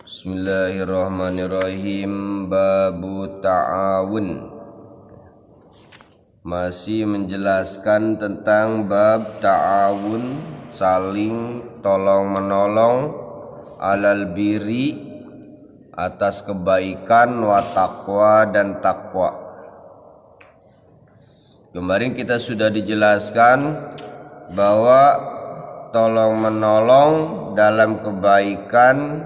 Bismillahirrahmanirrahim. Babu ta'awun. Masih menjelaskan tentang bab ta'awun, saling tolong menolong, alal biri, atas kebaikan, wa taqwa, dan takwa. Kemarin kita sudah dijelaskan bahwa tolong menolong dalam kebaikan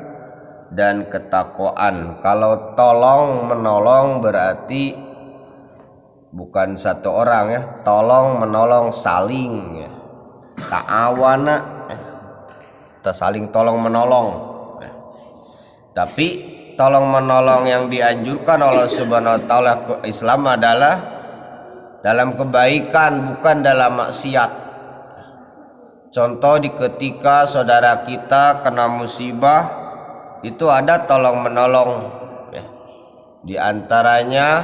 dan ketakwaan. Kalau tolong menolong berarti bukan satu orang ya, tolong menolong saling ya. Ta'awana kita saling tolong menolong ya. Tapi tolong menolong yang dianjurkan oleh Subhanahu wa taala Islam adalah dalam kebaikan, bukan dalam maksiat. Contoh, di ketika saudara kita kena musibah, itu ada tolong menolong ya. Di antaranya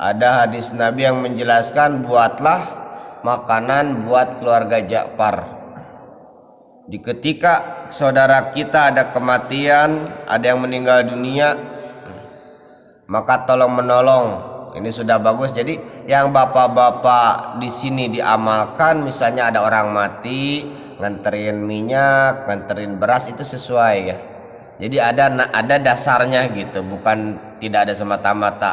ada hadis Nabi yang menjelaskan, buatlah makanan buat keluarga Ja'far. Di ketika saudara kita ada kematian, ada yang meninggal dunia, maka tolong menolong. Ini sudah bagus. Jadi yang bapak-bapak di sini diamalkan, misalnya ada orang mati, nganterin minyak, nganterin beras, itu sesuai ya. Jadi ada dasarnya gitu, bukan tidak ada semata-mata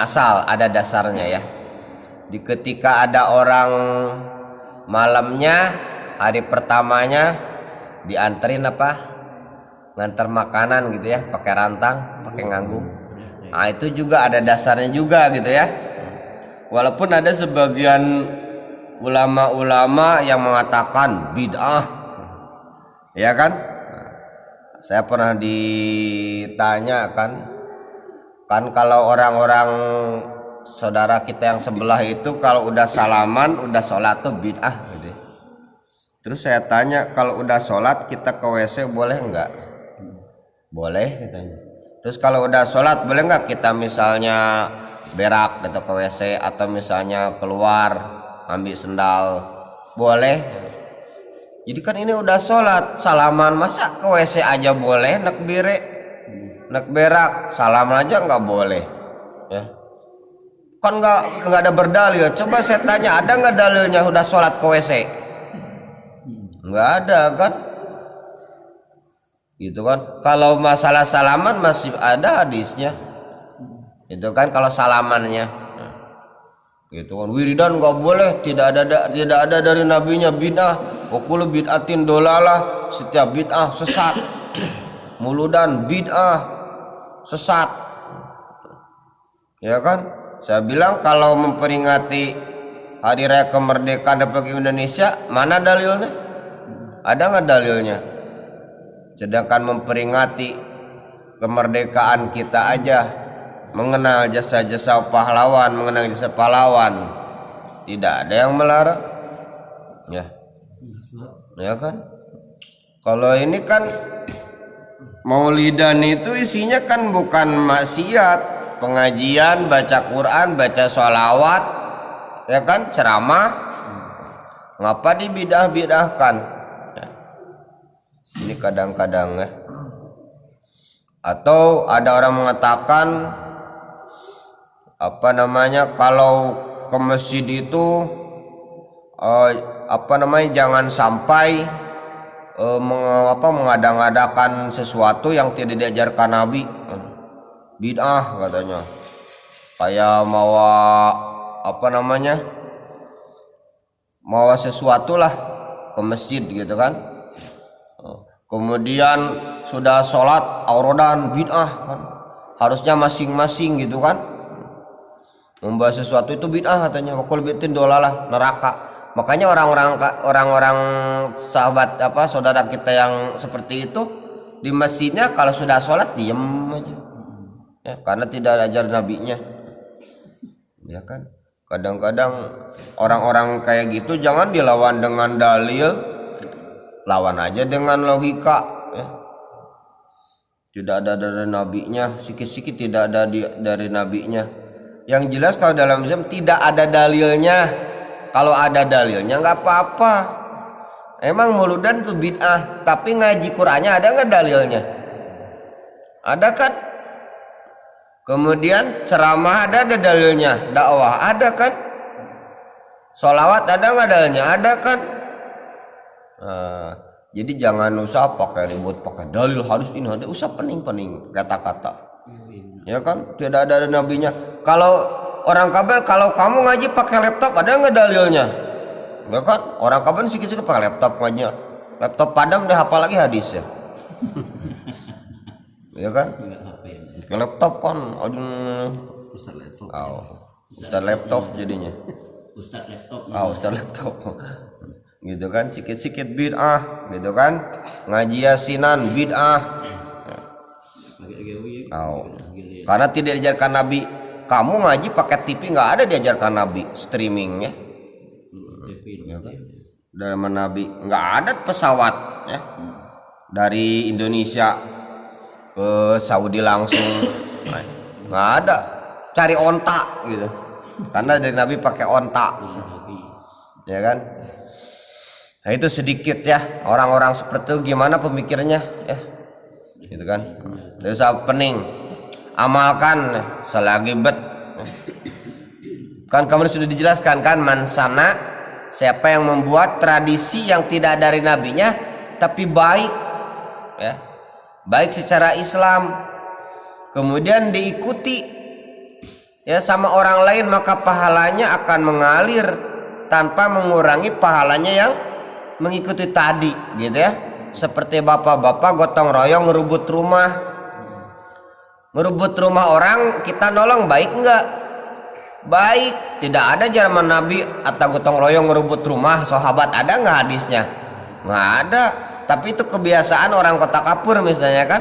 asal, ada dasarnya ya. Di ketika ada orang malamnya, hari pertamanya dianterin nganter makanan gitu ya, pakai rantang, pakai nganggung. Nah, itu juga ada dasarnya juga gitu ya. Walaupun ada sebagian ulama-ulama yang mengatakan bid'ah, ya kan? Saya pernah ditanya kan kalau orang-orang saudara kita yang sebelah itu kalau udah salaman, udah sholat tuh bid'ah gitu. Terus saya tanya, kalau udah sholat kita ke WC boleh nggak? Boleh katanya. Terus kalau udah sholat boleh nggak kita misalnya berak gitu ke WC, atau misalnya keluar ambil sendal? Boleh. Jadi kan ini udah sholat, salaman, masa ke WC aja boleh, nak berak, salaman aja nggak boleh ya? Kan nggak ada berdalil. Coba saya tanya, ada nggak dalilnya udah sholat ke WC? Nggak ada kan? Gitu kan. Kalau masalah salaman masih ada hadisnya. Itu kan kalau salamannya. Gitu kan. Wiridan nggak boleh, tidak ada dari nabinya, bid'ah. Wa kullu bid'atin dolalah, setiap bid'ah sesat. Muludan bid'ah sesat. Ya kan? Saya bilang kalau memperingati hari raya kemerdekaan Republik Indonesia, mana dalilnya? Ada nggak dalilnya? Sedangkan memperingati kemerdekaan kita aja, mengenal jasa-jasa pahlawan, mengenal jasa pahlawan, tidak ada yang melarang ya. Ya kan? Kalau ini kan Maulidan itu isinya kan bukan maksiat, pengajian, baca Quran, baca sholawat, ya kan, ceramah. Ngapa dibidah-bidahkan ya. Ini kadang-kadang ya. Atau ada orang mengatakan kalau ke masjid itu jangan sampai mengadang-adakan sesuatu yang tidak diajarkan Nabi. Bid'ah katanya. Kayak mawa sesuatu lah ke masjid gitu kan. Kemudian sudah sholat auradan, bid'ah kan. Harusnya masing-masing gitu kan. Membahas sesuatu itu bid'ah katanya. Wa kullu bid'atin dolalah, neraka. Makanya orang-orang sahabat saudara kita yang seperti itu di masjidnya kalau sudah sholat diem aja ya, karena tidak ajar nabinya ya kan. Kadang-kadang orang-orang kayak gitu jangan dilawan dengan dalil, lawan aja dengan logika ya. Tidak ada dari nabinya, sikit-sikit tidak ada dari nabinya. Yang jelas kalau dalam Islam tidak ada dalilnya. Kalau ada dalilnya nggak apa-apa Emang mauludan tuh bid'ah, tapi ngaji Qur'annya ada nggak dalilnya? Ada kan? Kemudian ceramah ada dalilnya, dakwah ada kan? Sholawat ada nggak dalilnya? Ada kan? Jadi jangan usah pakai ribut pakai dalil harus ini, ada usah pening-pening kata-kata. Ya kan? Tidak ada nabinya. Kalau orang kabar, kalau kamu ngaji pakai laptop ada nggak dalilnya? Ya kan, orang kapan sikit-sikit pakai laptop ngaji, laptop padam udah hafal lagi hadis ya. Ya kan, pakai laptop kan, Ustaz laptop. Ustaz laptop jadinya. Ustaz laptop. Ustaz laptop. Gitu kan, sikit-sikit bid'ah, gitu kan, ngaji yasinan bid'ah. Karena tidak diajarkan Nabi. Kamu ngaji pakai TV nggak ada diajarkan Nabi, streamingnya. Dari Nabi nggak ada pesawat ya dari Indonesia ke Saudi langsung, nggak ada, cari onta gitu karena dari Nabi pakai onta ya kan. Nah itu sedikit ya orang-orang seperti itu gimana pemikirnya ya gitu kan. Tidak usah pening, amalkan selagi bet kan. Kemarin sudah dijelaskan kan, mansana, siapa yang membuat tradisi yang tidak dari nabinya tapi baik ya, baik secara Islam, kemudian diikuti ya sama orang lain, maka pahalanya akan mengalir tanpa mengurangi pahalanya yang mengikuti tadi gitu ya. Seperti bapak-bapak gotong royong ngerubut rumah orang, kita nolong baik enggak? Baik. Tidak ada zaman Nabi atau gotong royong ngerebut rumah sahabat, ada nggak hadisnya? Nggak ada. Tapi itu kebiasaan orang kota kapur misalnya kan,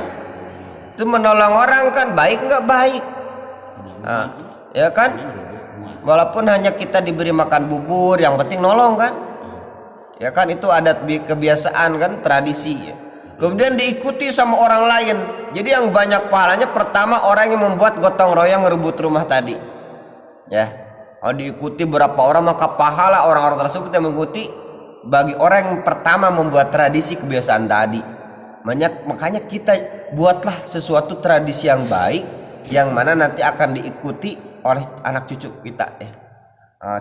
itu menolong orang kan, baik nggak? Baik. Nah, ya kan, walaupun hanya kita diberi makan bubur, yang penting nolong kan, ya kan, itu adat kebiasaan kan, tradisi. Kemudian diikuti sama orang lain. Jadi yang banyak pahalanya pertama orang yang membuat gotong royong ngerebut rumah tadi ya. Diikuti berapa orang, maka pahala orang-orang tersebut yang mengikuti bagi orang yang pertama membuat tradisi kebiasaan tadi. Makanya kita buatlah sesuatu tradisi yang baik, yang mana nanti akan diikuti oleh anak cucu kita ya.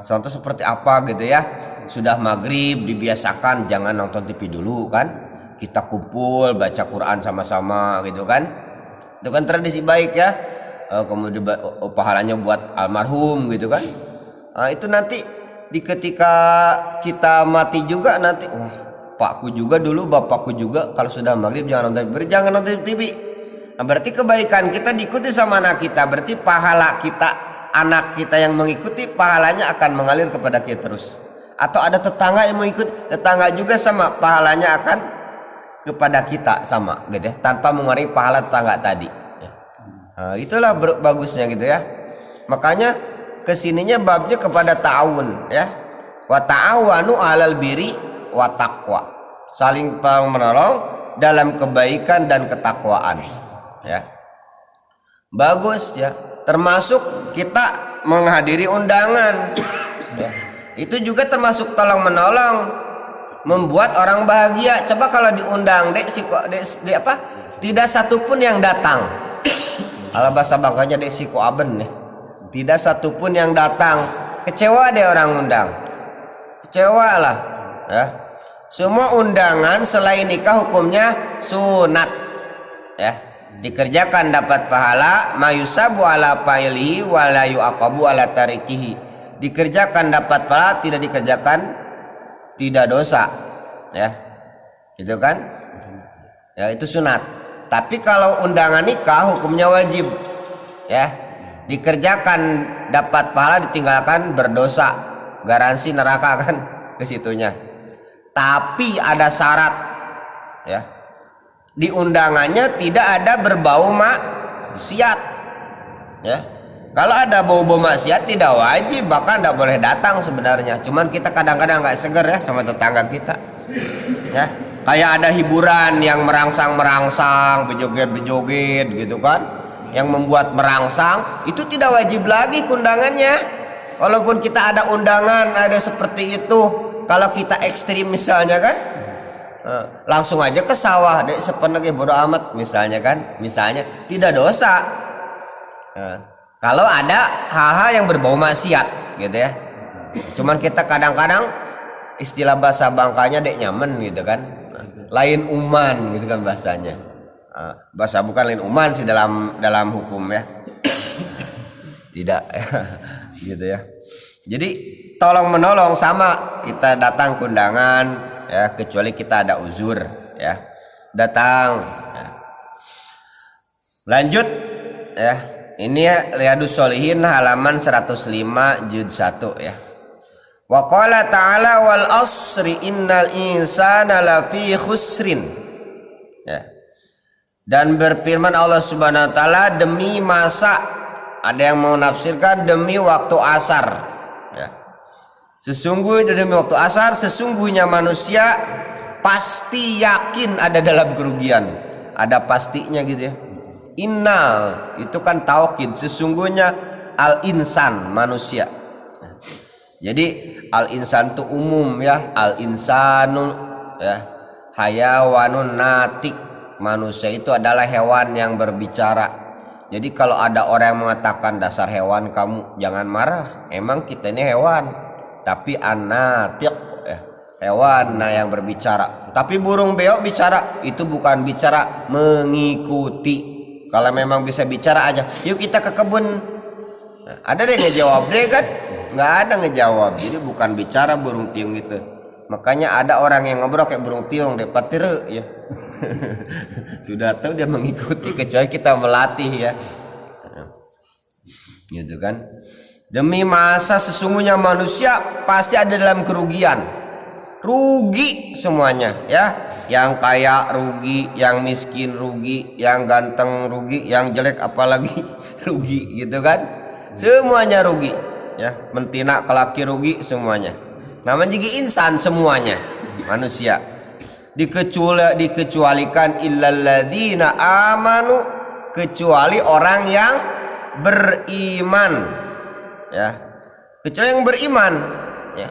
Contoh seperti apa gitu ya, sudah maghrib dibiasakan jangan nonton TV dulu kan, kita kumpul baca Quran sama-sama gitu kan, itu kan tradisi baik ya. Kemudian pahalanya buat almarhum gitu kan. Itu nanti ketika kita mati juga nanti, wah pakku juga dulu, bapakku juga kalau sudah maghrib jangan nonton TV. Nah, berarti kebaikan kita diikuti sama anak kita, berarti pahala kita, anak kita yang mengikuti, pahalanya akan mengalir kepada kita terus. Atau ada tetangga yang mengikuti, tetangga juga sama, pahalanya akan kepada kita sama gitu ya, tanpa mengurangi pahala tetangga tadi ya. Itulah bagusnya gitu ya. Makanya kesininya babnya kepada ta'awun ya, wa ta'awanu 'alal birri wa taqwa, saling menolong dalam kebaikan dan ketakwaan ya. Bagus ya, termasuk kita menghadiri undangan ya. Itu juga termasuk tolong menolong, membuat orang bahagia. Coba kalau diundang tidak satupun yang datang. Kalau bahasa Bangkanya siku aben nih, tidak satupun yang datang, kecewa deh orang undang, kecewa lah ya. Semua undangan selain nikah hukumnya sunat ya, dikerjakan dapat pahala, mayusabu ala fa'ilihi wa la yu'aqabu ala tarikihi, dikerjakan dapat pahala, tidak dikerjakan tidak dosa ya, itu kan ya, itu sunat. Tapi kalau undangan nikah hukumnya wajib ya, dikerjakan dapat pahala, ditinggalkan berdosa, garansi neraka kan ke situnya. Tapi ada syarat ya, di undangannya tidak ada berbau maksiat ya. Kalau ada bau-bau maksiat tidak wajib, bahkan tidak boleh datang sebenarnya. Cuman kita kadang-kadang nggak seger ya sama tetangga kita ya. Kayak ada hiburan yang merangsang-merangsang, bejoget-bejoget gitu kan, yang membuat merangsang, itu tidak wajib lagi undangannya. Walaupun kita ada undangan ada seperti itu, kalau kita ekstrim misalnya kan, Langsung aja ke sawah dek sepenegih bodo amat misalnya kan, misalnya tidak dosa. Kalau ada hal-hal yang berbau maksiat gitu ya. Cuman kita kadang-kadang istilah bahasa bangkanya dek nyaman gitu kan, lain uman gitu kan bahasanya. Bahasa bukan lain uman sih dalam hukum ya. Tidak gitu ya. Jadi tolong menolong sama kita datang ke undangan ya, kecuali kita ada uzur ya, datang ya. Lanjut ya, ini ya Riyadhus Shalihin halaman 105 juz 1 ya. Wa qala ta'ala wal asri innal insana lafi khusrin ya. Dan berfirman Allah Subhanahu wa taala demi masa, ada yang menafsirkan demi waktu asar ya. Sesungguhnya demi waktu asar, sesungguhnya manusia pasti yakin ada dalam kerugian. Ada pastinya gitu ya. Innal itu kan taukid, sesungguhnya al insan manusia. Jadi al insan itu umum ya, al insanu ya, hayawanun natik, manusia itu adalah hewan yang berbicara. Jadi kalau ada orang yang mengatakan dasar hewan kamu, jangan marah. Emang kita ini hewan, tapi an-natiq ya, hewan yang berbicara. Tapi burung beo bicara, itu bukan bicara mengikuti. Kalau memang bisa bicara aja, yuk kita ke kebun. Nah, ada deh ngejawab deh kan? Nggak ada ngejawab. Jadi bukan bicara burung tiung itu. Makanya ada orang yang ngobrol kayak burung tiung deh patire ya. Sudah tahu dia mengikuti, kecuali kita melatih ya. Gitu kan. Demi masa sesungguhnya manusia pasti ada dalam kerugian. Rugi semuanya ya. Yang kaya rugi, yang miskin rugi, yang ganteng rugi, yang jelek apalagi rugi gitu kan. Semuanya rugi ya. Mentina kelaki rugi semuanya. Namanya juga insan semuanya manusia. Dikecualikan illalladzina amanu, kecuali orang yang beriman ya, kecuali yang beriman ya,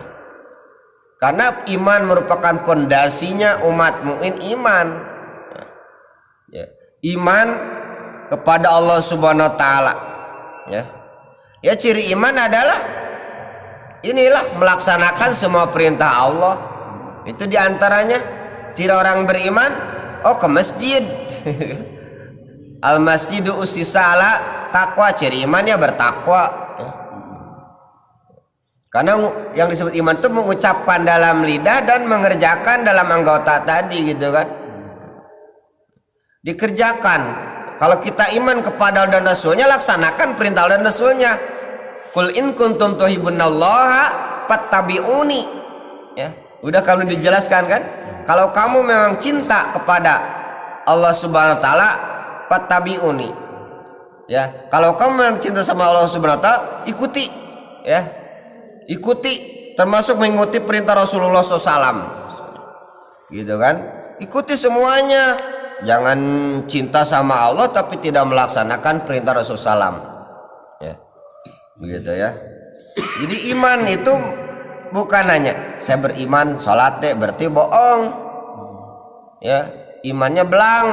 karena iman merupakan pondasinya umat mukmin iman ya. Iman kepada Allah Subhanahu wa taala ya. Ya ciri iman adalah inilah melaksanakan semua perintah Allah. Itu diantaranya ciri orang beriman, ke masjid. Al masjidu ussisa ala taqwa, ciri imannya bertakwa. Karena yang disebut iman itu mengucapkan dalam lidah dan mengerjakan dalam anggota tadi gitu kan. Dikerjakan. Kalau kita iman kepada Allah dan Rasulnya, laksanakan perintah Allah dan Rasulnya. Qul in kuntum tuhibbunallaha fattabi'uni. Ya, udah kamu dijelaskan kan? Kalau kamu memang cinta kepada Allah Subhanahu wa taala, fattabi'uni. Ya, kalau kamu memang cinta sama Allah Subhanahu wa taala, ikuti ya. Ikuti, termasuk mengikuti perintah Rasulullah SAW. Gitu kan? Ikuti semuanya. Jangan cinta sama Allah tapi tidak melaksanakan perintah Rasulullah SAW. Ya. Begitu ya. Jadi iman itu bukan hanya saya beriman, sholat deh berarti bohong. Ya, imannya belang.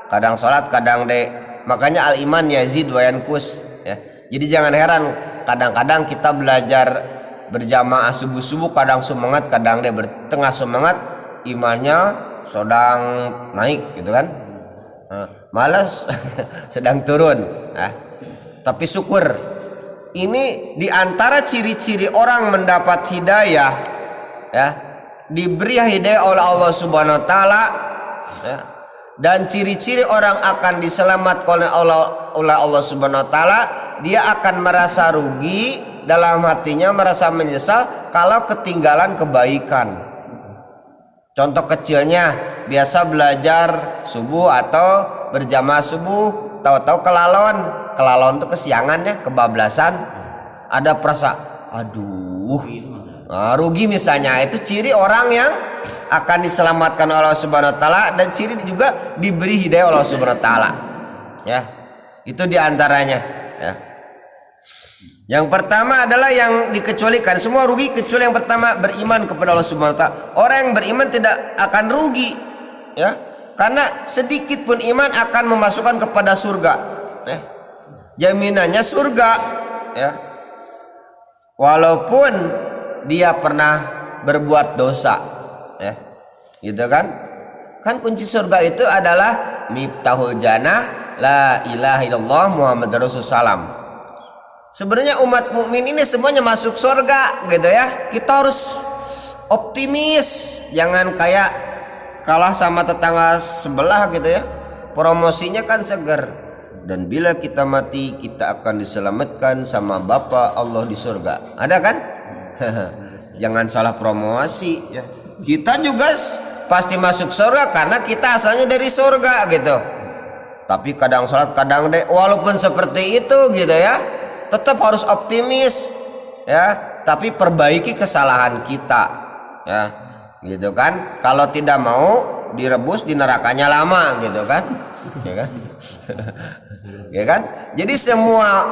Kadang sholat, kadang deh. Makanya al iman yazid wa yanqus. Ya. Jadi jangan heran, kadang-kadang kita belajar berjamaah subuh-subuh, kadang semangat, kadang deh bertengah semangat, imannya sedang naik gitu kan. Malas sedang turun. Tapi syukur. Ini diantara ciri-ciri orang mendapat hidayah ya, diberi hidayah oleh Allah Subhanahu wa taala ya. Dan ciri-ciri orang akan diselamatkan oleh Allah Subhanahu wa taala, dia akan merasa rugi dalam hatinya, merasa menyesal kalau ketinggalan kebaikan. Contoh kecilnya, biasa belajar subuh atau berjamaah subuh, tahu-tahu kelalon itu kesiangannya, kebablasan, ada perasa aduh rugi misalnya. Itu ciri orang yang akan diselamatkan oleh Allah Subhanahu wa taala, dan ciri juga diberi hidayah oleh Allah Subhanahu wa taala ya. Itu diantaranya ya. Yang pertama adalah yang dikecualikan, semua rugi kecuali yang pertama, beriman kepada Allah Subhanahu wa taala. Orang yang beriman tidak akan rugi, ya. Karena sedikit pun iman akan memasukkan kepada surga. Jaminannya surga, ya. Walaupun dia pernah berbuat dosa, ya. Gitu kan? Kan kunci surga itu adalah miftahul jannah la ilaha illallah Muhammadur Rasulullah. Sebenarnya umat mukmin ini semuanya masuk surga, gitu ya. Kita harus optimis, jangan kayak kalah sama tetangga sebelah, gitu ya. Promosinya kan seger. Dan bila kita mati, kita akan diselamatkan sama Bapa Allah di surga. Ada kan? Jangan salah promosi, ya. Kita juga pasti masuk surga karena kita asalnya dari surga, gitu. Tapi kadang sholat, kadang deh. Walaupun seperti itu, gitu ya, tetap harus optimis, ya. Tapi perbaiki kesalahan kita, ya, gitu kan. Kalau tidak mau direbus di nerakanya lama, gitu kan, ya kan. Ya kan. Jadi semua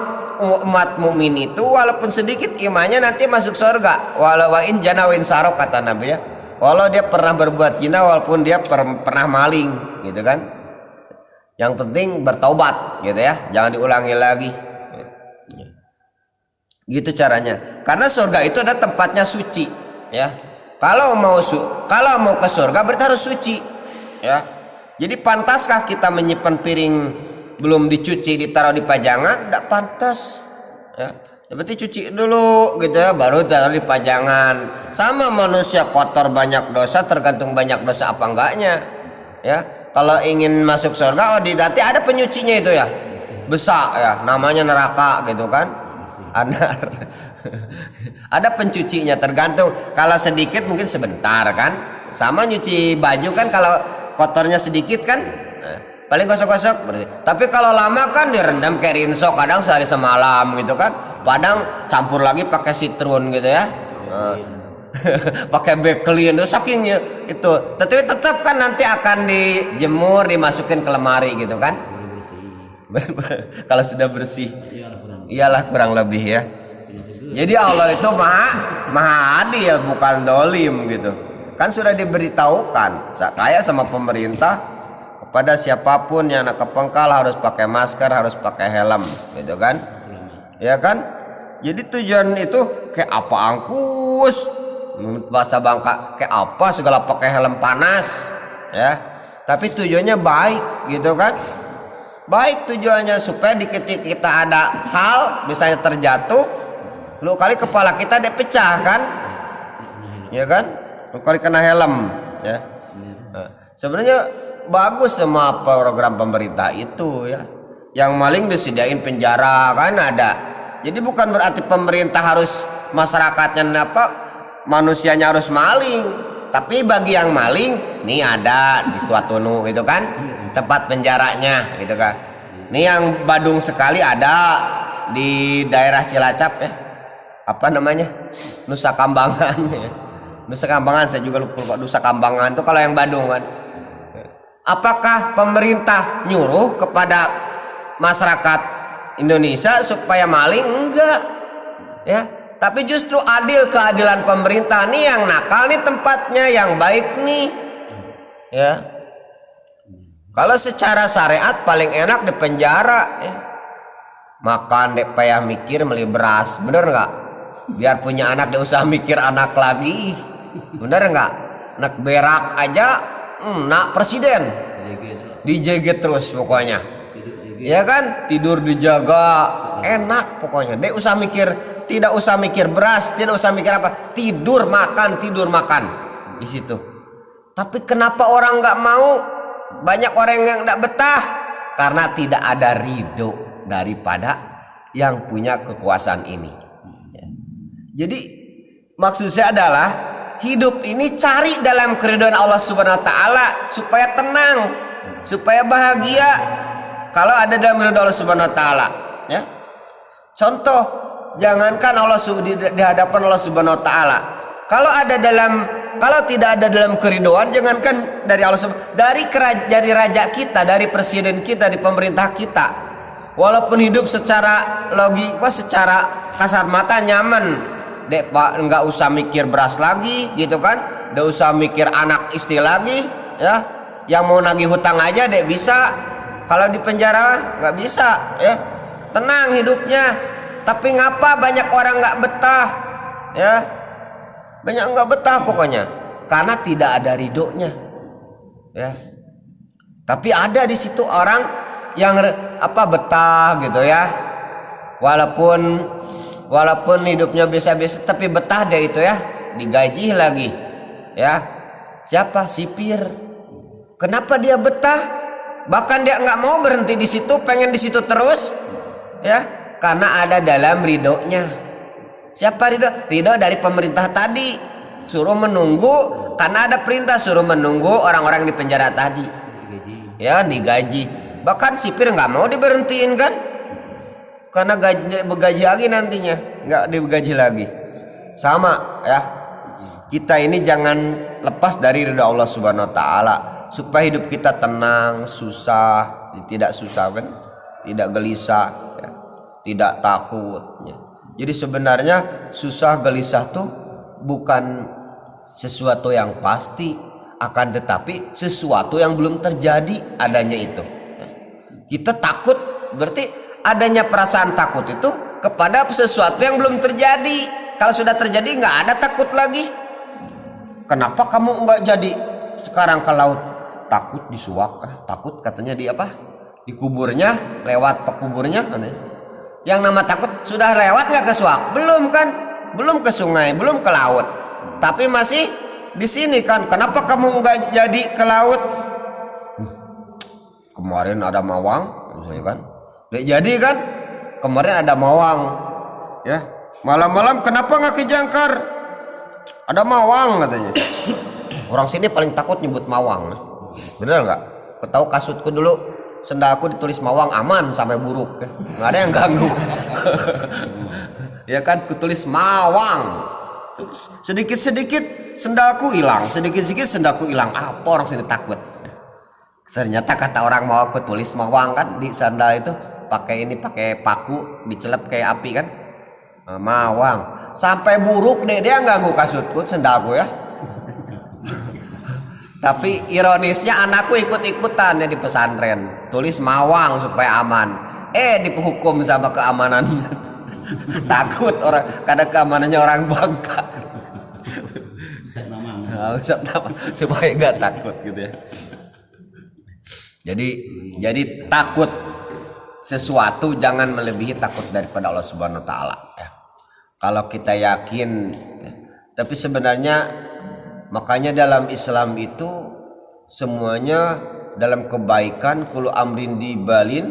umat mukmin itu walaupun sedikit imannya nanti masuk surga. Walau in jana wa in sarok, kata Nabi, ya. Walau dia pernah berbuat zina, walaupun dia pernah maling, gitu kan. Yang penting bertaubat, gitu ya, jangan diulangi lagi. Gitu caranya. Karena surga itu ada tempatnya suci, ya. Kalau mau ke surga berarti harus suci, ya. Jadi pantaskah kita menyimpan piring belum dicuci ditaruh di pajangan? Tidak pantas, ya. Berarti cuci dulu, gitu ya, baru taruh di pajangan. Sama manusia kotor banyak dosa, tergantung banyak dosa apa enggaknya, ya. Kalau ingin masuk surga, nanti ada penyucinya itu, ya. Besar, ya, namanya neraka, gitu kan. Ada pencucinya, tergantung. Kalau sedikit mungkin sebentar kan. Sama nyuci baju kan, kalau kotornya sedikit kan paling gosok-gosok. Tapi kalau lama kan direndam kayak rinso, kadang sehari semalam, gitu kan. Padang campur lagi pakai citron, gitu ya. Pakai backclean itu sakingnya itu. Tapi tetap kan nanti akan dijemur, dimasukin ke lemari, gitu kan. Kalau sudah bersih. Iyalah kurang lebih, ya. Jadi Allah itu maha adil, bukan dolim, gitu. Kan sudah diberitahukan, kayak sama pemerintah, kepada siapapun yang nak ke Pengkal harus pakai masker, harus pakai helm, gitu kan. Ya kan. Jadi tujuan itu kayak apa angkus, bahasa Bangka kayak apa segala pakai helm panas, ya. Tapi tujuannya baik, gitu kan. Baik tujuannya supaya di ketika kita ada hal misalnya terjatuh, lu kali kepala kita dia pecah kan, ya kan, lu kali kena helm, ya. Nah, sebenarnya bagus semua program pemerintah itu, ya. Yang maling disediain penjara kan ada. Jadi bukan berarti pemerintah harus masyarakatnya manusianya harus maling, tapi bagi yang maling nih ada di Suatunu, gitu kan. Tempat penjaranya, gitu kan. Ini yang Badung sekali ada di daerah Cilacap, ya. Apa namanya? Nusa Kambangan, ya. Nusa Kambangan, saya juga lupa Nusa Kambangan itu kalau yang Badung kan. Apakah pemerintah nyuruh kepada masyarakat Indonesia supaya maling? Enggak, ya. Tapi justru keadilan pemerintah nih, yang nakal nih tempatnya, yang baik nih, ya. Kalau secara syariat paling enak di penjara, ya. Makan dek payah mikir beli beras, bener nggak? Biar punya anak dia usah mikir anak lagi, bener nggak? Nak berak aja, nak presiden, dijaga terus pokoknya, ya kan? Tidur dijaga, enak pokoknya. Dek usah mikir, tidak usah mikir beras, tidak usah mikir apa, tidur makan di situ. Tapi kenapa orang nggak mau? Banyak orang yang tidak betah karena tidak ada ridho daripada yang punya kekuasaan ini. Jadi maksud saya adalah hidup ini cari dalam keridhaan Allah Subhanahu wa taala supaya tenang, supaya bahagia. Kalau ada dalam keridhaan Allah Subhanahu wa taala, ya. Contoh, jangankan Allah di hadapan Allah Subhanahu wa taala. Kalau tidak ada dalam keridhaan, jangankan dari Allah, dari raja kita, dari presiden kita, di pemerintah kita, walaupun hidup secara logika, secara kasar mata nyaman, dek pak, nggak usah mikir beras lagi gitu kan, nggak usah mikir anak istri lagi ya. Yang mau nagih hutang aja dek bisa, kalau di penjara nggak bisa ya, tenang hidupnya. Tapi ngapa banyak orang nggak betah ya, banyak nggak betah pokoknya karena tidak ada ridhonya ya. Tapi ada di situ orang yang betah gitu ya, walaupun hidupnya biasa-biasa tapi betah deh itu ya, digaji lagi ya. Siapa? Sipir. Kenapa dia betah? Bahkan dia nggak mau berhenti di situ, pengen di situ terus ya, karena ada dalam ridhonya. Siapa ridho? Ridho dari pemerintah tadi, suruh menunggu karena ada perintah suruh menunggu orang-orang di penjara tadi ya, digaji. Bahkan sipir nggak mau diberhentiin kan, karena gaji lagi nantinya, nggak digaji lagi. Sama ya, kita ini jangan lepas dari ridha Allah Subhanahu Wa Taala supaya hidup kita tenang, tidak susah kan, tidak gelisah ya, tidak takut ya. Jadi sebenarnya susah gelisah tuh bukan sesuatu yang pasti, akan tetapi sesuatu yang belum terjadi adanya itu. Kita takut berarti adanya perasaan takut itu kepada sesuatu yang belum terjadi. Kalau sudah terjadi nggak ada takut lagi. Kenapa kamu nggak jadi sekarang ke laut? Takut disuak, takut katanya di apa? Di kuburnya, lewat pekuburnya. Yang nama takut sudah lewat nggak ke suak? Belum kan? Belum ke sungai, belum ke laut. Tapi masih di sini kan. Kenapa kamu nggak jadi ke laut? Kemarin ada mawang, kan? Jadi kan kemarin ada mawang, ya. Malam-malam kenapa nggak ke Jangkar? Ada mawang katanya. Orang sini paling takut nyebut mawang. Bener nggak? Kau tahu kasutku dulu, sendalku ditulis mawang aman sampai buruk, nggak ada yang ganggu. Ya kan, kutulis mawang. Sedikit-sedikit sendalku hilang, sedikit-sedikit sendalku hilang. Apa orang sini takut? Ternyata kata orang mau aku tulis mawang kan di sandal itu pakai paku dicelep kayak api kan, mawang sampai buruk deh, dia ganggu kasutku sendalku ya. Tapi ironisnya anakku ikut-ikutan ya di pesantren tulis mawang supaya aman, dihukum sama keamanan. Takut orang, kadang keamanannya orang Bangka. Usap nama supaya nggak takut gitu ya. Jadi takut sesuatu jangan melebihi takut daripada Allah Subhanahu Wa Taala ya. Kalau kita yakin ya. Tapi sebenarnya makanya dalam Islam itu semuanya dalam kebaikan kulu amrin dibalin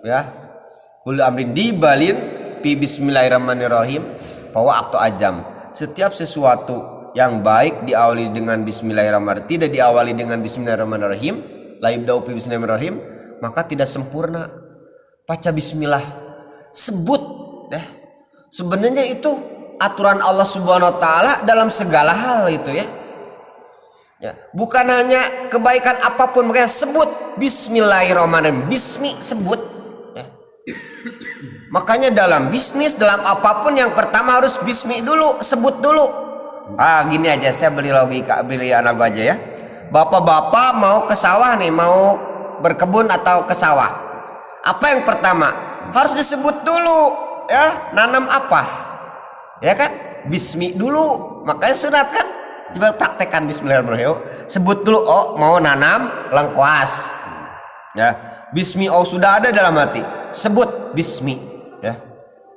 ya, kulu amrin dibalin fi bismillahirrahmanirrahim bahwa aktu ajam. Setiap sesuatu yang baik diawali dengan bismillahirrahmanirrahim, tidak diawali dengan bismillahirrahmanirrahim, laibdau fi bismillahirrahmanirrahim, maka tidak sempurna. Baca bismillah, sebut deh. Sebenarnya itu aturan Allah Subhanahu Wa Taala dalam segala hal itu ya. Ya, bukan hanya kebaikan apapun, makanya sebut bismillahirrahmanirrahim, bismi sebut ya. Makanya dalam bisnis, dalam apapun yang pertama harus bismi dulu, sebut dulu. Gini aja, saya beli anak aja ya. Bapak-bapak mau ke sawah nih, mau berkebun atau ke sawah. Apa yang pertama? Harus disebut dulu ya, nanam apa? Ya kan? Bismi dulu. Makanya sunat kan? Coba praktekkan bismillahirrahmanirrahim. Sebut dulu, mau nanam lengkuas. Ya, bismi sudah ada dalam hati. Sebut bismi ya.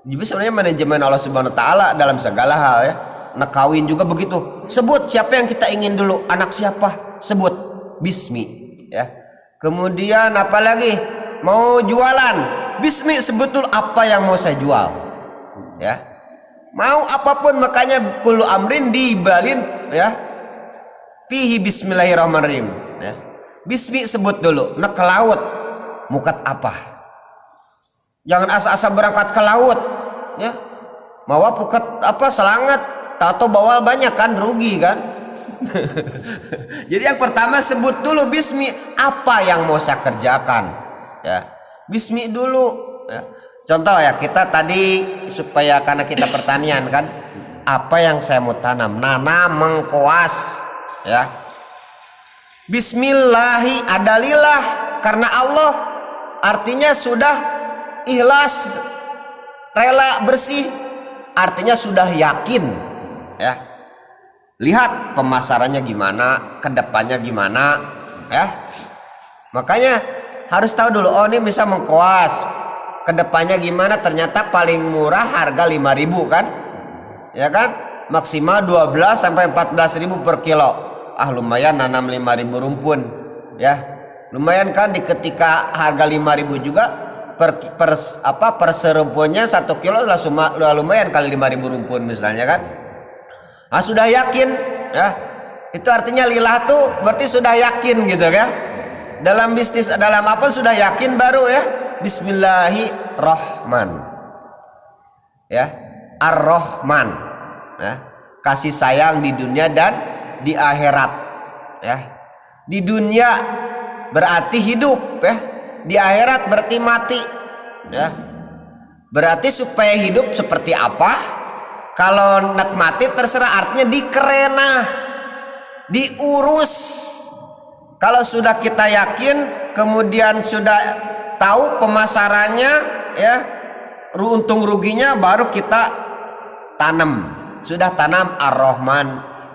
Jadi sebenarnya manajemen Allah Subhanahu Wa Taala dalam segala hal ya. Nak kawin juga begitu. Sebut siapa yang kita ingin dulu, anak siapa? Sebut bismi ya. Kemudian apa lagi? Mau jualan, bismi sebut dulu apa yang mau saya jual. Ya. Mau apapun, makanya kullu amrin dibalin ya. Fihi bismillahirrahmanirrahim ya. Bismi sebut dulu. Nak ke laut, mukat apa? Jangan asa-asa berangkat ke laut ya. Mau pukat apa selangat, tato bawal banyak kan, rugi kan. Jadi yang pertama sebut dulu bismi, apa yang mau saya kerjakan ya. Bismi dulu ya. Contoh ya, kita tadi supaya karena kita pertanian kan, apa yang saya mau tanam? Nanam mengkoas ya. Bismillahi adalillah karena Allah, artinya sudah ikhlas, rela, bersih, artinya sudah yakin ya. Lihat pemasarannya gimana, kedepannya gimana ya. Makanya harus tahu dulu, oh ini bisa mengkoas, kedepannya gimana. Ternyata paling murah harga 5.000 kan, ya kan, maksimal 12 sampai 14.000 per kilo. Lumayan nanam 5.000 rumpun ya, lumayan kan. Di ketika harga 5.000 juga per serumpunnya 1 kilo lah, lumayan kali 5.000 rumpun misalnya kan. Sudah yakin ya, itu artinya lillah tuh berarti sudah yakin gitu ya. Dalam bisnis, dalam apa sudah yakin baru ya. Bismillahirrahman ya, Ar-Rahman ya, kasih sayang di dunia dan di akhirat ya. Di dunia berarti hidup ya, di akhirat berarti mati ya. Berarti supaya hidup seperti apa? Kalau nak mati terserah, artinya dikerenah, diurus. Kalau sudah kita yakin, kemudian sudah tahu pemasarannya ya, untung ruginya, baru kita tanam. Sudah tanam Ar-Rahman,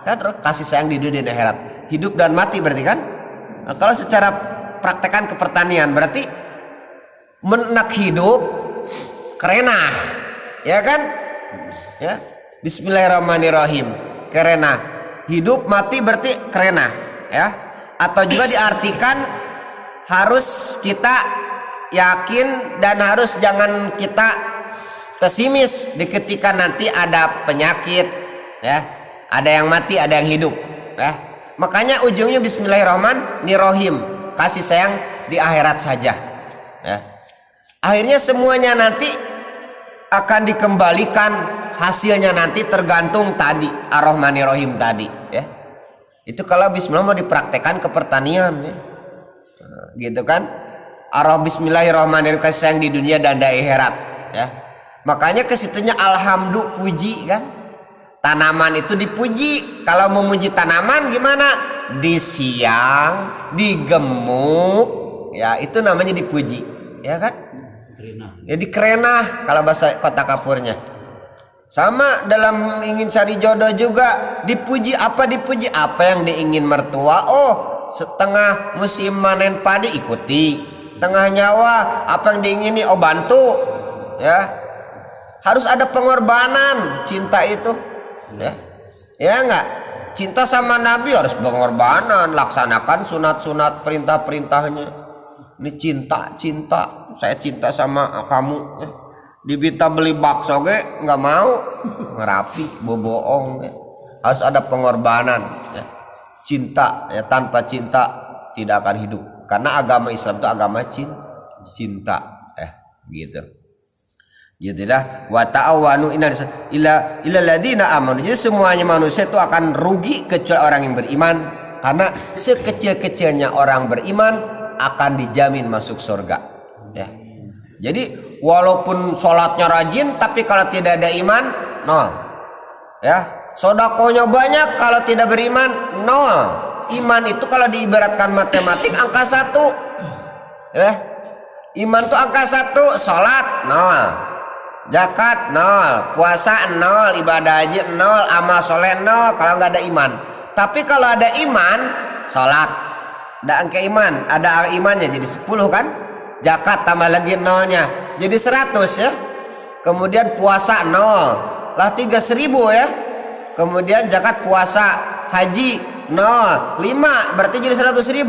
kan, kasih sayang di dunia dan akhirat, hidup dan mati berarti kan. Nah, kalau secara praktekan ke pertanian berarti menak hidup kerenah ya kan ya. Bismillahirrahmanirrahim, kerenah, hidup mati berarti kerenah ya. Atau juga diartikan harus kita yakin dan harus jangan kita pesimis di ketika nanti ada penyakit ya, ada yang mati, ada yang hidup ya. Makanya ujungnya Bismillahirrahmanirrahim, kasih sayang di akhirat saja ya. Akhirnya semuanya nanti akan dikembalikan, hasilnya nanti tergantung tadi Ar-Rahmanirrahim tadi ya. Itu kalau bismillah mau dipraktekkan ke pertanian ya. Gitu kan. Bismillahirrahmanirrahim, kasih sayang di dunia dan di akhirat ya. Makanya kesitunya alhamdulillah, puji kan. Tanaman itu dipuji. Kalau memuji tanaman gimana? Disiang, digemuk ya, itu namanya dipuji ya kan. Jadi kerenah kalau bahasa kota kapurnya. Sama dalam ingin cari jodoh juga dipuji. Apa dipuji? Apa yang diingin mertua. Oh, setengah musim manen padi ikuti, tengah nyawa apa yang diingini, oh bantu ya. Harus ada pengorbanan cinta itu ya. Ya enggak? Cinta sama Nabi harus pengorbanan, laksanakan sunat-sunat perintah-perintahnya. Ini cinta, saya cinta sama kamu ya. Diminta beli bakso ge nggak mau, ngerapi, bohong ya. Harus ada pengorbanan ya. Cinta ya, tanpa cinta tidak akan hidup. Karena agama Islam itu agama cinta ya, gitu. Gitu dah. Wa ta'awanu ila ladina amanu. Jadi semuanya manusia itu akan rugi kecuali orang yang beriman, karena sekecil-kecilnya orang beriman akan dijamin masuk surga ya. Jadi walaupun sholatnya rajin, tapi kalau tidak ada iman, nol ya. Sodakonya banyak, kalau tidak beriman, nol. Iman itu kalau diibaratkan matematik angka 1 ya. Iman itu angka 1, sholat nol, zakat nol, puasa nol, ibadah haji nol, amal soleh nol kalau nggak ada iman. Tapi kalau ada iman, sholat ada angka iman, ada imannya jadi 10 kan. Zakat tambah lagi nolnya jadi 100 ya. Kemudian puasa nol lah 3.000 ya. Kemudian zakat, puasa, haji nol, 5 berarti jadi 100.000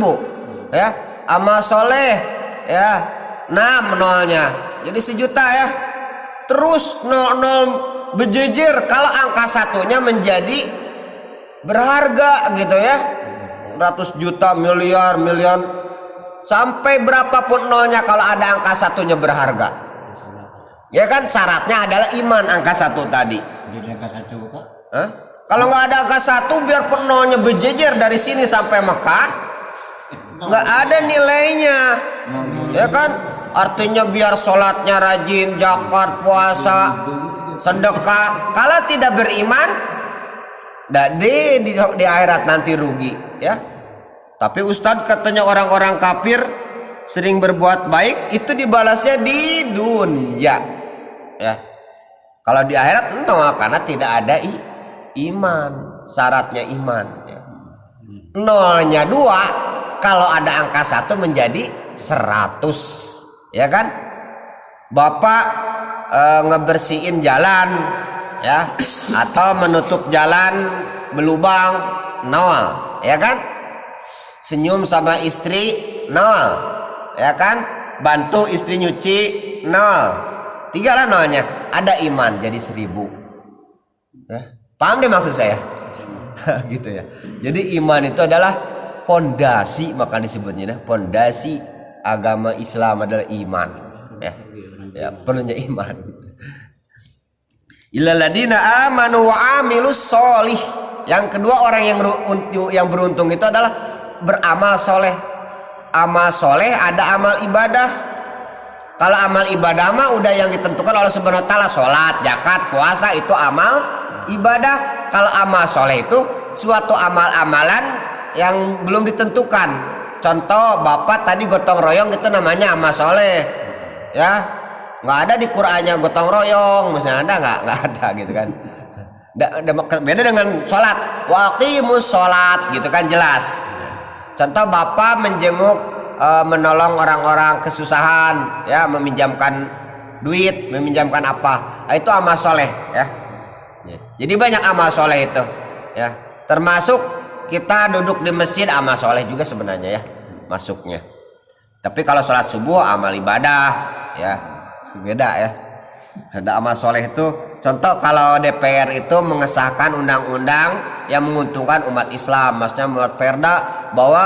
ya. Amal soleh ya 6 nolnya jadi 1.000.000 ya. Terus nol berjejer kalau angka satunya menjadi berharga gitu ya. 100 juta, miliar, miliar, sampai berapapun nolnya, kalau ada angka satunya berharga ya kan. Syaratnya adalah iman angka 1 tadi. Jadi angka 1 Pak. Kalau nggak ada angka 1, biarpun nolnya berjejer dari sini sampai Mekah, nggak ada nilainya ya kan. artinya biar sholatnya rajin, zakat, puasa, sedekah. Kalau tidak beriman, di akhirat nanti rugi ya. Tapi Ustadz katanya orang-orang kafir sering berbuat baik itu dibalasnya di dunia ya. Kalau di akhirat karena tidak ada iman, syaratnya iman ya. Nolnya 2, kalau ada angka 1 menjadi 100 ya kan. Bapak ngebersihin jalan ya, atau menutup jalan belubang 0 ya kan. Senyum sama istri 0 ya kan. Bantu istri nyuci 0, 3 lah nolnya. Ada iman jadi 1000 ya. Paham deh maksud saya? Gitu ya. Jadi iman itu adalah fondasi, maka disebutnya fondasi agama Islam adalah iman ya. Ya, perlunya iman. Ilaladina amanu wa amilus solih. Yang kedua, orang yang beruntung itu adalah beramal soleh. Amal soleh ada amal ibadah. Kalau amal ibadah mah udah yang ditentukan oleh Subhanahu wa taala, sholat, zakat, puasa itu amal ibadah. Kalau amal soleh itu suatu amal-amalan yang belum ditentukan. Contoh bapak tadi gotong royong itu namanya amal soleh ya. Nggak ada di Qur'annya gotong royong, misalnya ada nggak ada gitu kan. Beda dengan sholat, waqimus sholat gitu kan jelas. Contoh bapak menjenguk menolong orang-orang kesusahan ya, meminjamkan duit, meminjamkan apa, itu amal soleh ya. Jadi banyak amal soleh itu ya, termasuk kita duduk di masjid amal soleh juga sebenarnya ya masuknya. Tapi kalau sholat subuh amal ibadah ya, beda ya. Ada amal soleh itu contoh kalau DPR itu mengesahkan undang-undang yang menguntungkan umat Islam, maksudnya membuat perda bahwa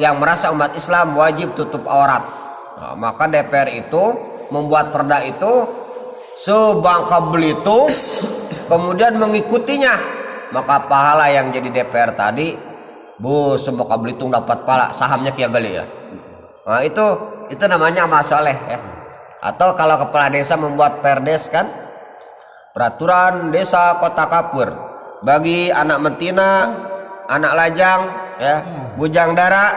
yang merasa umat Islam wajib tutup aurat. Nah, maka DPR itu membuat perda itu sebangka belitung, kemudian mengikutinya, maka pahala yang jadi DPR tadi sebangka belitung dapat pahala, sahamnya kia gali ya. Nah, itu namanya amal soleh ya. Atau kalau kepala desa membuat perdes kan, peraturan desa Kota Kapur bagi anak betina, anak lajang ya, bujang dara,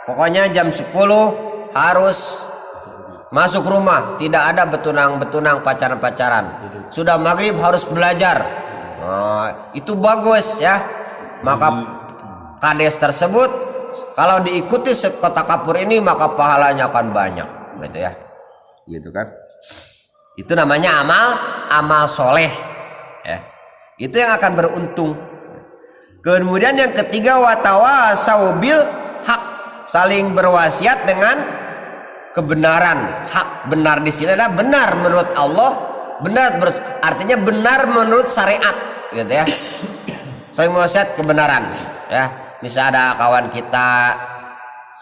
pokoknya jam 10 harus masuk rumah, tidak ada betunang-betunang pacaran-pacaran. Sudah maghrib harus belajar. Nah, itu bagus ya. Maka kades tersebut kalau diikuti Kota Kapur ini maka pahalanya akan banyak gitu ya. Gitu kan. Itu namanya amal soleh ya. Itu yang akan beruntung. Kemudian yang ketiga, watawasau bil hak, saling berwasiat dengan kebenaran. Hak benar di sini adalah benar menurut Allah, artinya benar menurut syariat gitu ya. Saling berwasiat kebenaran ya. Misal ada kawan kita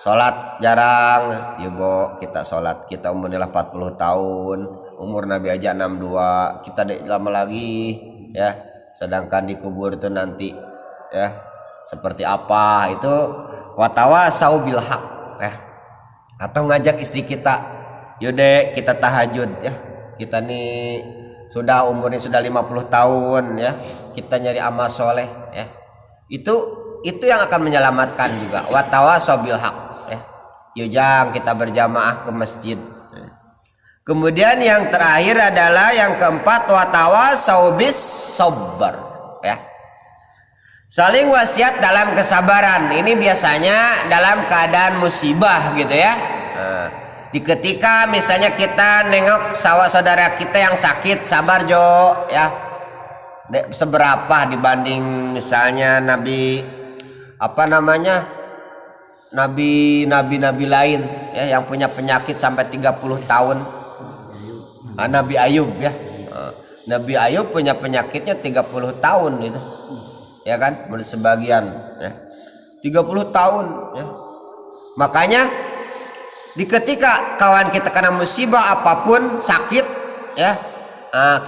sholat jarang, yuk kita sholat, kita umurnya 40 tahun, umur Nabi aja 62, kita lama lagi ya, sedangkan dikubur itu nanti ya seperti apa, itu watawasau bil haq ya. Atau ngajak istri kita, yaudah kita tahajud ya, kita nih sudah umurnya sudah 50 tahun ya, kita nyari amal soleh ya, itu yang akan menyelamatkan juga. Watawasau bil haq ya. Yujang kita berjamaah ke masjid. Kemudian yang terakhir adalah yang keempat, watawasau bis sabar ya. Saling wasiat dalam kesabaran. Ini biasanya dalam keadaan musibah gitu ya. Di ketika misalnya kita nengok saudara kita yang sakit, sabar Jo ya. Seberapa dibanding misalnya nabi lain ya, yang punya penyakit sampai 30 tahun. Nabi Ayub ya. Nabi Ayub punya penyakitnya 30 tahun itu. Ya kan, menurut sebagian ya. 30 tahun ya. Makanya di ketika kawan kita kena musibah apapun, sakit ya,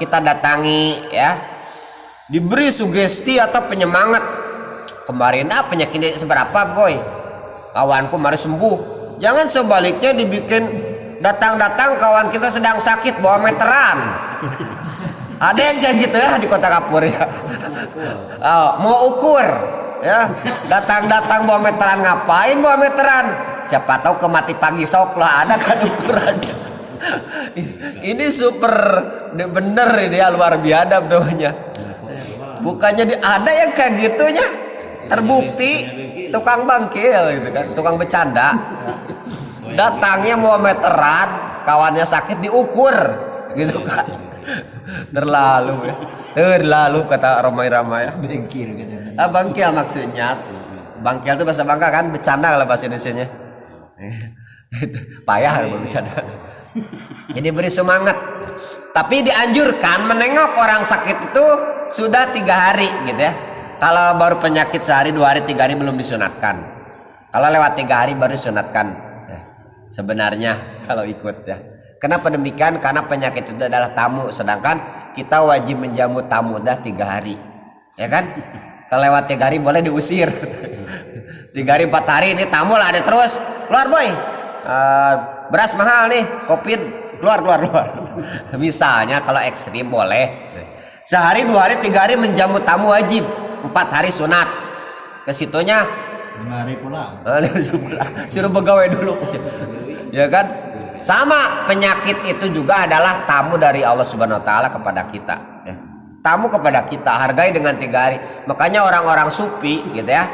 kita datangi ya. Diberi sugesti atau penyemangat. Kemarin penyakitnya seberapa boy, kawanku mari sembuh, Jangan sebaliknya dibikin datang-datang kawan kita sedang sakit bawa meteran. Ada yang kayak gitu ya di Kota Kapur ya. Oh, mau ukur ya, datang-datang bawa meteran, ngapain bawa meteran? Siapa tahu kemati pagi sok lah, ada kan ukurannya. Ini super bener ini ya, luar biasa bronya. Bukannya ada yang kayak gitunya, terbukti tukang bangkil gitu kan, tukang bercanda. Datangnya mau meteran, kawannya sakit diukur gitu kan. Terlalu kata ramai-ramai ya. Bengkil katanya. Bangkil maksudnya. Bangkil itu bahasa Bangka kan, bercanda kalau bahasa Indonesianya. Payah kalau bercanda. Jadi beri semangat. Tapi dianjurkan menengok orang sakit itu sudah 3 hari gitu ya. Kalau baru penyakit sehari, 2 hari, 3 hari belum disunatkan. Kalau lewat 3 hari baru disunatkan ya. Sebenarnya kalau ikut ya. Kenapa demikian? Karena penyakit itu adalah tamu, sedangkan kita wajib menjamu tamu dah 3 hari, ya kan? Kalau lewat 3 hari boleh diusir. 3 hari 4 hari ini tamu lah ada terus, keluar boy, beras mahal nih, covid, keluar. Misalnya kalau ekstrim boleh. Sehari, 2 hari, 3 hari menjamu tamu wajib, 4 hari sunat. Kesitunya 5 hari pulang. Suruh pegawai dulu, ya kan? Sama penyakit itu juga adalah tamu dari Allah Subhanahu Wa Taala kepada kita. Ya. Tamu kepada kita, hargai dengan 3 hari. Makanya orang-orang sufi, gitu ya.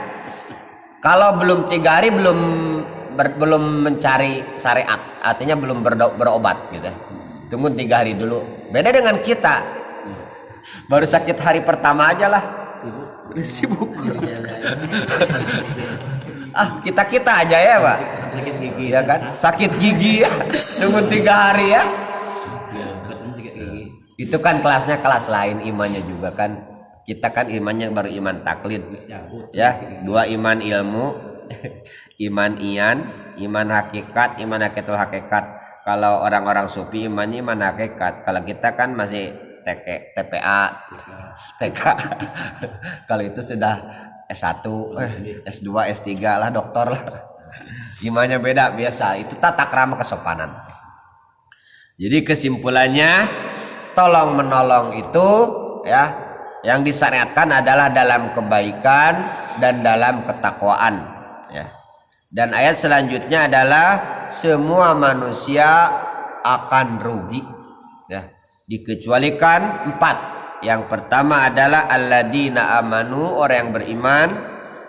Kalau belum 3 hari belum mencari syariat, artinya belum berobat, gitu. Ya. Tunggu 3 hari dulu. Beda dengan kita. Baru sakit hari pertama aja lah. Sibuk. Kita aja ya Pak. Sakit gigi. Ya kan? Sakit gigi ya. Tunggu 3 hari ya. Sakit gigi. Itu kan kelasnya kelas lain, imannya juga kan. Kita kan imannya baru iman taklid. Ya, 2 iman ilmu, iman iman hakikat, iman hakikatul hakikat. Kalau orang-orang sufi imannya iman hakikat. Kalau kita kan masih TPA, TK. Kalau itu sudah S1, S2, S3 lah, doktor lah. Imannya beda biasa. Itu tata krama kesopanan. Jadi kesimpulannya, tolong menolong itu ya, yang disyariatkan adalah dalam kebaikan dan dalam ketakwaan ya. Dan ayat selanjutnya adalah semua manusia akan rugi ya, dikecualikan 4. Yang pertama adalah alladzina amanu, orang yang beriman.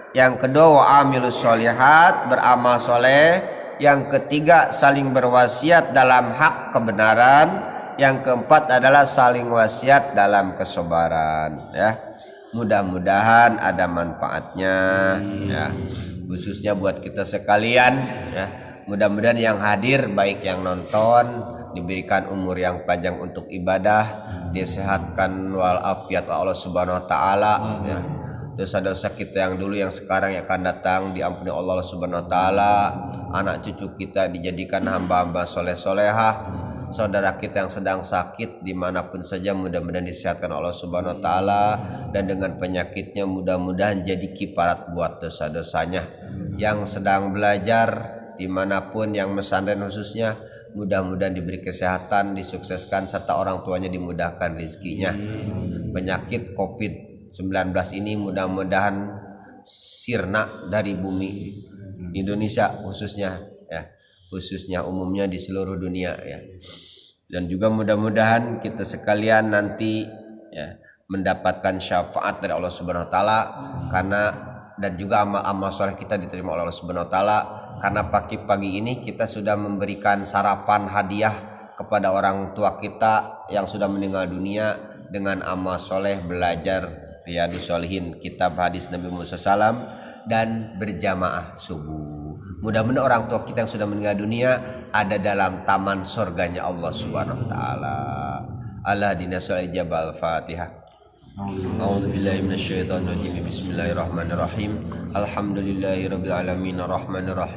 Yang kedua wa amilus sholihat, beramal soleh. Yang ketiga saling berwasiat dalam hak kebenaran. Yang keempat adalah saling wasiat dalam kesabaran ya. Mudah-mudahan ada manfaatnya ya, khususnya buat kita sekalian ya. Mudah-mudahan yang hadir baik yang nonton diberikan umur yang panjang untuk ibadah, disehatkan walafiat Allah Subhanahu Wa Taala ya. Dosa-dosa kita yang dulu yang sekarang yang akan datang diampuni Allah Subhanahu Wa Taala. Anak cucu kita dijadikan hamba-hamba soleh-solehah. Saudara kita yang sedang sakit dimanapun saja mudah-mudahan disehatkan Allah Subhanahu Wa Taala, dan dengan penyakitnya mudah-mudahan jadi kifarat buat dosa-dosanya. Yang sedang belajar dimanapun, yang pesantren khususnya, mudah-mudahan diberi kesehatan, disukseskan, serta orang tuanya dimudahkan rezekinya. Penyakit COVID-19 ini mudah-mudahan sirna dari bumi Indonesia khususnya ya, khususnya umumnya di seluruh dunia ya. Dan juga mudah-mudahan kita sekalian nanti ya mendapatkan syafaat dari Allah Subhanahu Wa Taala, karena dan juga amal-amal soleh kita diterima oleh Allah Subhanahu Wa Taala, karena pagi-pagi ini kita sudah memberikan sarapan hadiah kepada orang tua kita yang sudah meninggal dunia dengan amal soleh belajar Riyadhus Shalihin, kitab hadis Nabi Muhammad SAW, dan berjamaah subuh. Mudah-mudahan orang tua kita yang sudah meninggal dunia ada dalam taman surganya Allah Subhanahu Wa Taala. Allah dinasal jabal Fatihah. A'udzubillahi minasyaitonirrajim. Bismillahirrahmanirrahim. Alhamdulillahirabbil alamin arrahmanirrahim.